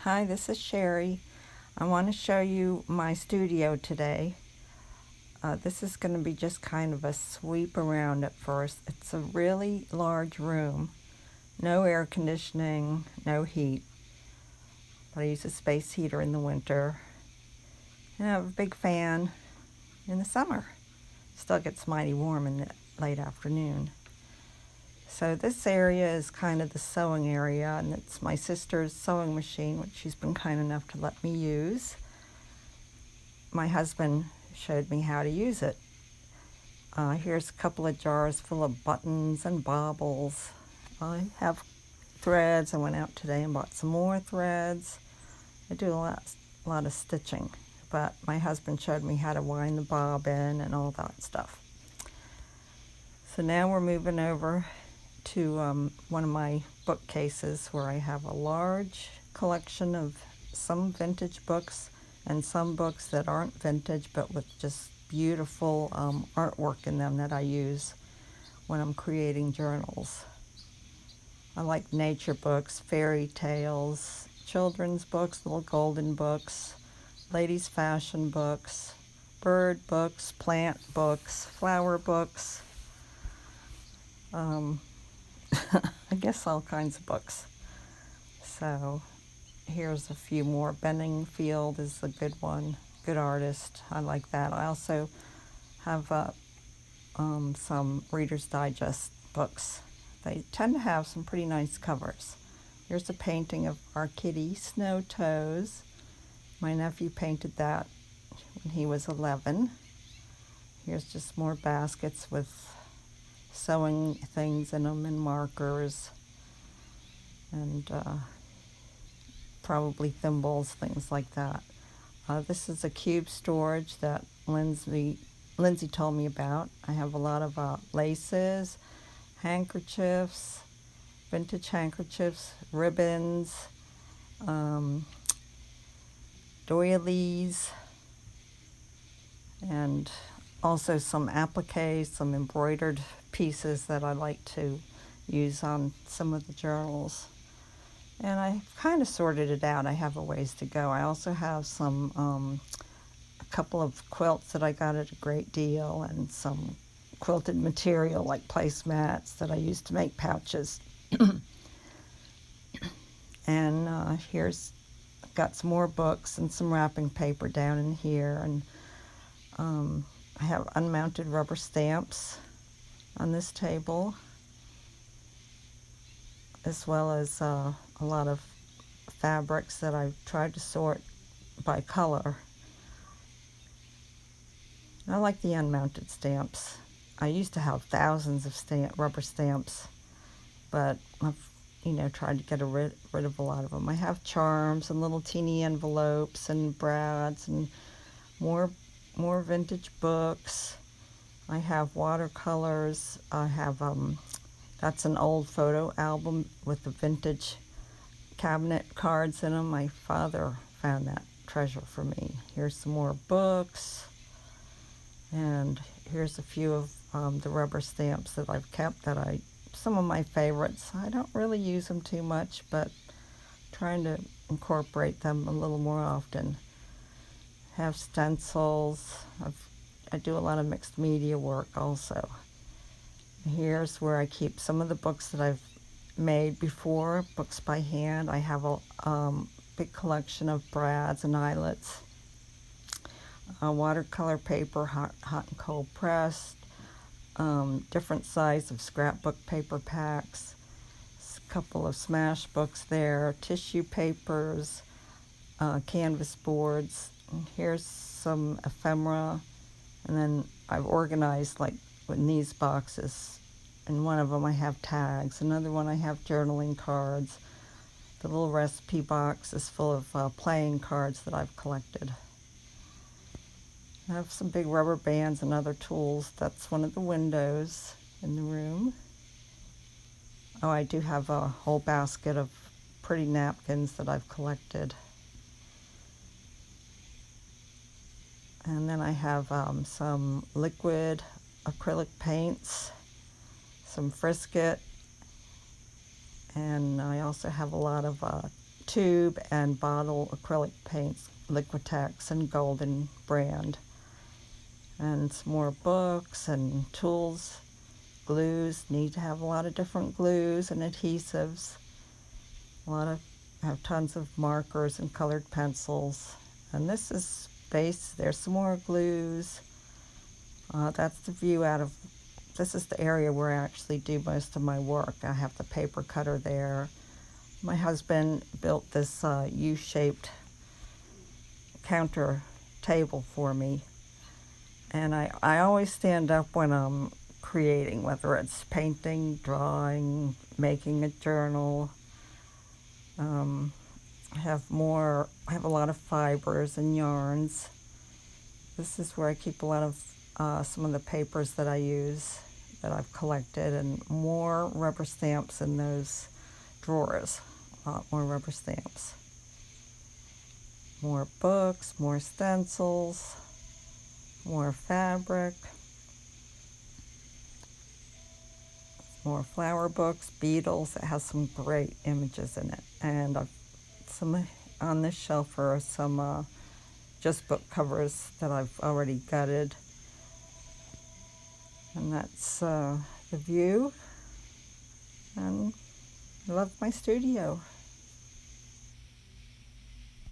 Hi, this is Sherry. I want to show you my studio today. This is going to be just kind of a sweep around at first. It's a really large room, no air conditioning, no heat, but I use a space heater in the winter, and I have a big fan in the summer. Still gets mighty warm in the late afternoon. So this area is kind of the sewing area, and it's my sister's sewing machine, which she's been kind enough to let me use. My husband showed me how to use it. Here's a couple of jars full of buttons and baubles. I have threads. I went out today and bought some more threads. I do a lot of stitching, but my husband showed me how to wind the bobbin and all that stuff. So now we're moving over to one of my bookcases where I have a large collection of some vintage books and some books that aren't vintage but with just beautiful artwork in them that I use when I'm creating journals. I like nature books, fairy tales, children's books, little golden books, ladies' fashion books, bird books, plant books, flower books, I guess all kinds of books. So here's a few more. Benningfield is a good one, good artist. I like that. I also have some Reader's Digest books. They tend to have some pretty nice covers. Here's a painting of our kitty, Snow Toes. My nephew painted that when he was 11. Here's just more baskets with sewing things in them and markers and probably thimbles, things like that. This is a cube storage that Lindsay told me about. I have a lot of laces, handkerchiefs, vintage handkerchiefs, ribbons, doilies, and also some appliques, some embroidered pieces that I like to use on some of the journals. And I kind of sorted it out. I have a ways to go. I also have a couple of quilts that I got at a great deal, and some quilted material like placemats that I use to make pouches. And here's got some more books and some wrapping paper down in here, and I have unmounted rubber stamps on this table, as well as a lot of fabrics that I've tried to sort by color. I like the unmounted stamps. I used to have thousands of rubber stamps, but I've tried to get rid of a lot of them. I have charms and little teeny envelopes and brads and more vintage books. I have watercolors. I have that's an old photo album with the vintage cabinet cards in them. My father found that treasure for me. Here's some more books, and here's a few of the rubber stamps that I've kept some of my favorites. I don't really use them too much, but trying to incorporate them a little more often. Have stencils. I do a lot of mixed media work also. Here's where I keep some of the books that I've made before, books by hand. I have a big collection of brads and eyelets, watercolor paper, hot and cold pressed, different size of scrapbook paper packs, a couple of smash books there, tissue papers, canvas boards. And here's some ephemera, and then I've organized like in these boxes. In one of them I have tags, another one I have journaling cards. The little recipe box is full of playing cards that I've collected. I have some big rubber bands and other tools. That's one of the windows in the room. Oh, I do have a whole basket of pretty napkins that I've collected. And then I have some liquid acrylic paints, some Frisket, and I also have a lot of tube and bottle acrylic paints, Liquitex and Golden brand. And some more books and tools, glues. Need to have a lot of different glues and adhesives. Have tons of markers and colored pencils. And this is base. There's some more glues. That's the view out of, this is the area where I actually do most of my work. I have the paper cutter there. My husband built this U-shaped counter table for me. And I always stand up when I'm creating, whether it's painting, drawing, making a journal. I have a lot of fibers and yarns. This is where I keep a lot of some of the papers that I use, that I've collected, and more rubber stamps in those drawers. A lot more rubber stamps. More books, more stencils, more fabric, more flower books, beetles. It has some great images in it. And some on this shelf are some just book covers that I've already gutted. And that's the view. And I love my studio.